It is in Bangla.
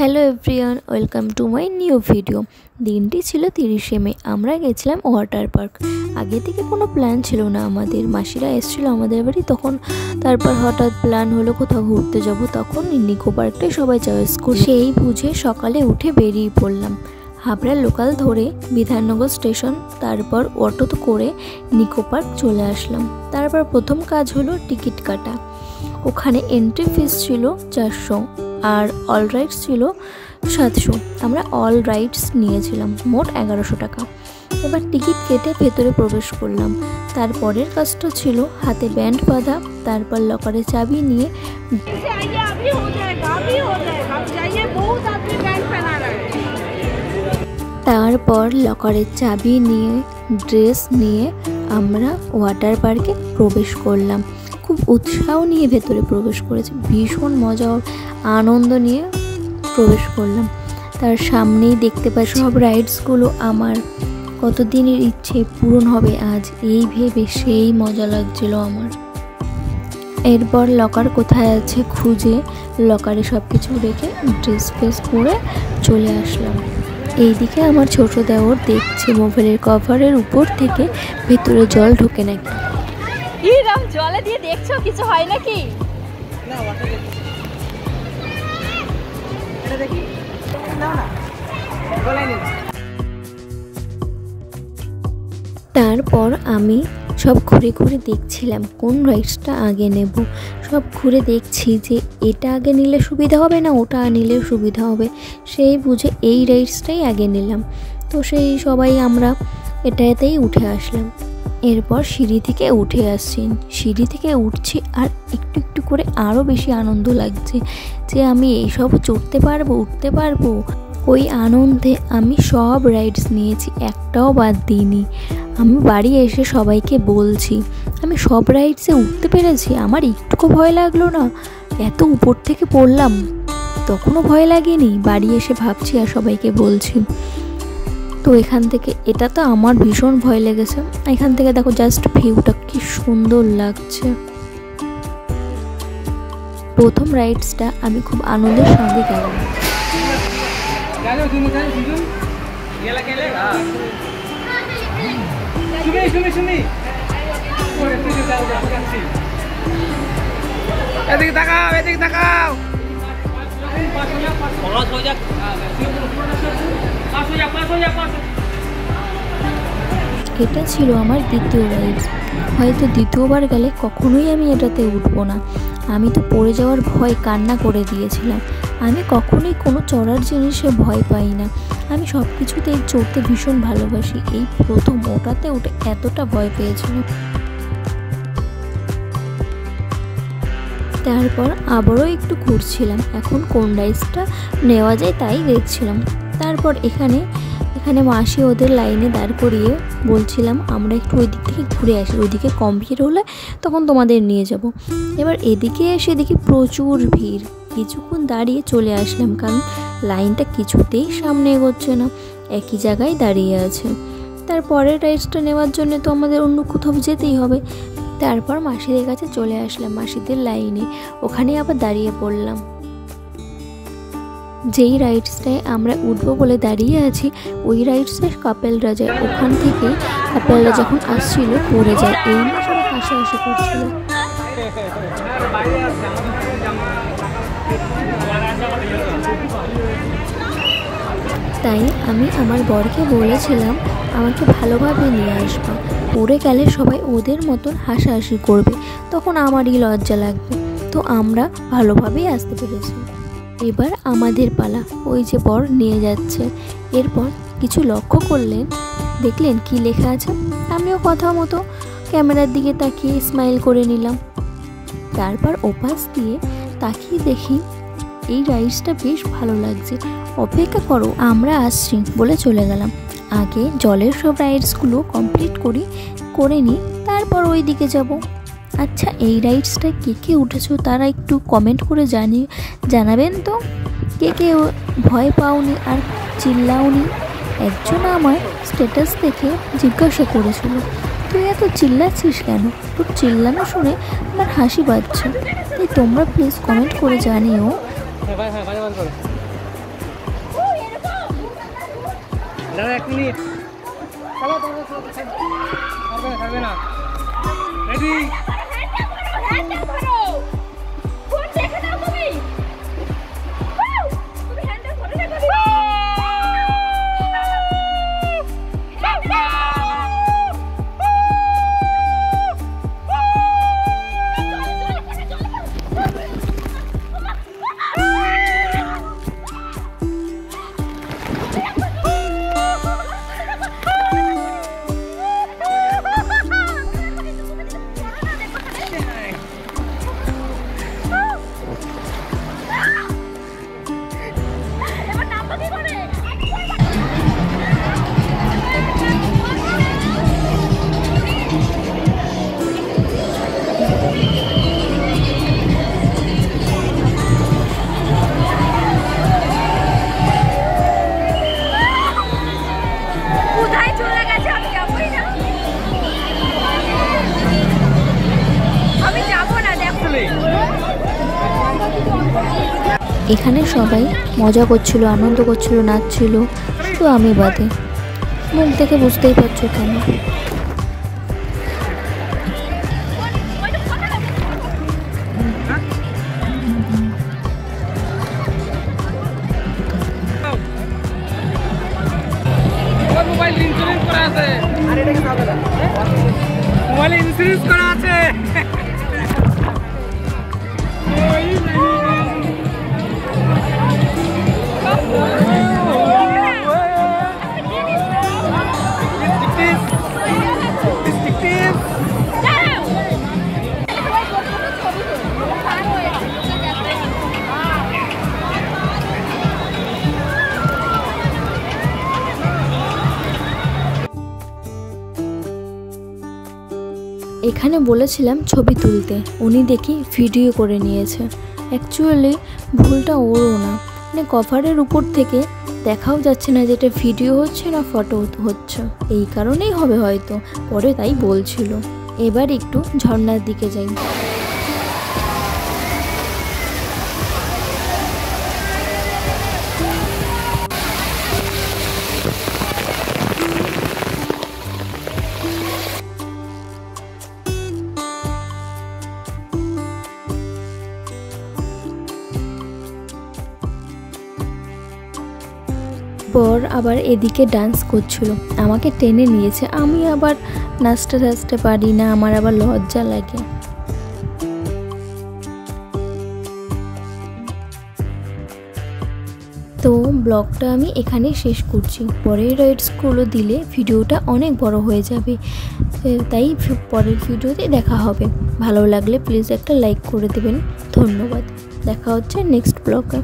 Hello everyone, welcome to my new video. দিনটি ছিল 30শে মে। আমরা গেছিলাম ওয়াটার পার্ক। আগে থেকে কোনো প্ল্যান ছিল না আমাদের। মাসিরা এসেছিলো আমাদের বাড়ি, তখন তারপর হঠাৎ প্ল্যান হলো কোথাও ঘুরতে যাব। তখন নিকো পার্কটাই সবাই চয়েস করে সেই বুঝে সকালে উঠে বেরিয়ে পড়লাম। হাবড়ার লোকাল ধরে বিধাননগর স্টেশন, তারপর অটো করে নিকো পার্ক চলে আসলাম। তারপর প্রথম কাজ হলো টিকিট কাটা। ওখানে এন্ট্রি ফিস ছিল 400 আর অল রাইডস ছিল 700। আমরা অল রাইডস নিয়েছিলাম, মোট 1100 টাকা। এবার টিকিট কেটে ভেতরে প্রবেশ করলাম। তারপরের কাজটা ছিল হাতে ব্যান্ড বাঁধা, তারপর লকারে চাবি নিয়ে ড্রেস নিয়ে আমরা ওয়াটার পার্কে প্রবেশ করলাম। খুব উৎসাহ নিয়ে ভেতরে প্রবেশ করেছি, ভীষণ মজা আনন্দ নিয়ে প্রবেশ করলাম। তার সামনেই দেখতে পাই সব রাইডসগুলো আমার কতদিনের ইচ্ছে পূরণ হবে আজ, এই ভেবে সেই মজা লাগছিল আমার। এরপর লকার কোথায় আছে খুঁজে লকারে সব কিছু রেখে ড্রেস ফ্রেস পরে চলে আসলাম। এইদিকে আমার ছোট দেওর দেখছে মোবাইলের কভারের উপর থেকে ভেতরে জল ঢোকে নাকি। এরকম জলে দিয়ে দেখছো কিছু হয় নাকি? না ওয়াটার এটা দেখি না বলাই নেই। তারপর আমি সব ঘুরে ঘুরে দেখছিলাম কোন রাইডসটা আগে নেব। সব ঘুরে দেখছি যে এটা আগে নিলে সুবিধা হবে না ওটা নিলে সুবিধা হবে, সেই বুঝে এই রাইডসটাই আগে নিলাম। তো সেই সবাই আমরা এটাতেই উঠে আসলাম। এরপর সিঁড়ি থেকে উঠে আসছি, সিঁড়ি থেকে উঠছি আর একটু একটু করে আরও বেশি আনন্দ লাগছে যে আমি এইসব চড়তে পারবো, উঠতে পারবো। ওই আনন্দে আমি সব রাইডস নিয়েছি, একটাও বাদ দিইনি। আমি বাড়ি এসে সবাইকে বলছি আমি সব রাইডসে উঠতে পেরেছি, আমার একটুকু ভয় লাগলো না। এত উপর থেকে পড়লাম তখনও ভয় লাগেনি। বাড়ি এসে ভাবছি আর সবাইকে বলছি। তো এখান থেকে এটা তো আমার ভীষণ ভয় লেগেছে। এখান থেকে দেখো জাস্ট ভিউটা কি সুন্দর লাগছে। প্রথম রাইডসটা আমি খুব আনন্দের সঙ্গে গেলাম। এদিকে তাকাও, এদিকে তাকাও। এটা ছিল আমার দ্বিতীয় রাইডস। হয়তো দ্বিতীয়বার গেলে কখনোই আমি এটাতে উঠবো না। আমি তো পড়ে যাওয়ার ভয় কান্না করে দিয়েছিলাম। আমি কখনোই কোনো চড়ার জিনিসে ভয় পাই না, আমি সব কিছুতেই চড়তে ভীষণ ভালোবাসি। এই প্রথম ওটাতে উঠে এতটা ভয় পেয়েছিল। তারপর আবারও একটু ঘুরছিলাম, এখন কোন রাইডসটা নেওয়া যায় তাই দেখছিলাম। তারপর এখানে মাসি ওদের লাইনে দাঁড় করিয়ে বলছিলাম আমরা একটু ওই দিক থেকে ঘুরে আসি, ওইদিকে কমপ্লিট হলে তখন তোমাদের নিয়ে যাব। এবার এদিকে এসে দেখি প্রচুর ভিড়, কিছুক্ষণ দাঁড়িয়ে চলে আসলাম কারণ লাইনটা কিছুতেই সামনে এগোচ্ছে না, একই জায়গায় দাঁড়িয়ে আছে। তারপরের রাইডসটা নেওয়ার জন্য তো আমাদের অন্য কোথাও যেতেই হবে। তারপর মাসিদের কাছে চলে আসলাম, মাসিদের লাইনে ওখানে আবার দাঁড়িয়ে পড়লাম। যেই রাইডসটায় আমরা উঠবো বলে দাঁড়িয়ে আছি ওই রাইডসটায় কাপেলরা যায়, ওখান থেকে কাপেলরা যখন আসছিল পড়ে যায়, এই নিয়ে সবাই হাসাহাসি করছিল। তাই আমি আমার বরকে বলেছিলাম আমাকে ভালোভাবে নিয়ে আসবা, পড়ে গেলে সবাই ওদের মতন হাসাহাসি করবে, তখন আমারই লজ্জা লাগবে। তো আমরা ভালোভাবেই আসতে পেরেছি। এবার আমাদের পালা, ওই যে বর নিয়ে যাচ্ছে। এরপর কিছু লক্ষ্য করলেন, দেখলেন কি লেখা আছে। আমিও কথা মতো ক্যামেরার দিকে তাকিয়ে স্মাইল করে নিলাম। তারপর ওপাশ দিয়ে তাকিয়ে দেখি এই রাইডসটা বেশ ভালো লাগছে, অপেক্ষা করো আমরা আসছি বলে চলে গেলাম। আগে জলের সব রাইডসগুলো কমপ্লিট করে নিই, তারপর ওই দিকে যাব। আচ্ছা, এই রাইডসটা কে কে উঠেছো তারা একটু কমেন্ট করে জানাবেন তো, কে কে ভয় পাওনি আর চিল্লাওনি। একজন আমার স্ট্যাটাস দেখে জিজ্ঞাসা করেছিল তুই এত চিল্লাচ্ছিস কেন, তোর চিল্লানো শুনে আমার হাসি পাচ্ছে। তাই তোমরা প্লিজ কমেন্ট করে জানিও দাদা 1 মিনিট চলো ছাড়বে না রেডি হ্যান্ডটা ধরো ফোন দেখে নাও তুমি তুমি হ্যান্ডটা ধরে রাখো এখানে সবাই মজা করছিল, আনন্দ করছিল, নাচছিল, শুধু আমি বাদে। মুখ দেখে বুঝতেই পারছো কেন। মোবাইল ইন্স্যুরেন্স করা আছে। আরে এটা কি হবে না? মোবাইল ইন্স্যুরেন্স করা আছে। এখানে বলেছিলাম ছবি তুলতে, উনি দেখি ভিডিও করে নিয়েছে। অ্যাকচুয়ালি ভুলটা ওরও না, মানে কভারের উপর থেকে দেখাও যাচ্ছে না যে এটা ভিডিও হচ্ছে না ফটো হচ্ছে, এই কারণেই হবে হয়তো, পরে তাই বলছিল। এবার একটু ঝর্ণার দিকে যাই। পর আবার এদিকে ডান্স করছিল, আমাকে টেনে নিয়েছে। আমি আবার নাচতে পারি না, আমার আবার লজ্জা লাগে। তো ব্লগটা আমি এখানে শেষ করছি। পরের রাইডসগুলো দিলে ভিডিওটা অনেক বড় হয়ে যাবে, তাই পরের ভিডিওতে দেখা হবে। ভালো লাগলে প্লিজ একটা লাইক করে দেবেন। ধন্যবাদ, দেখা হচ্ছে নেক্সট ব্লগে।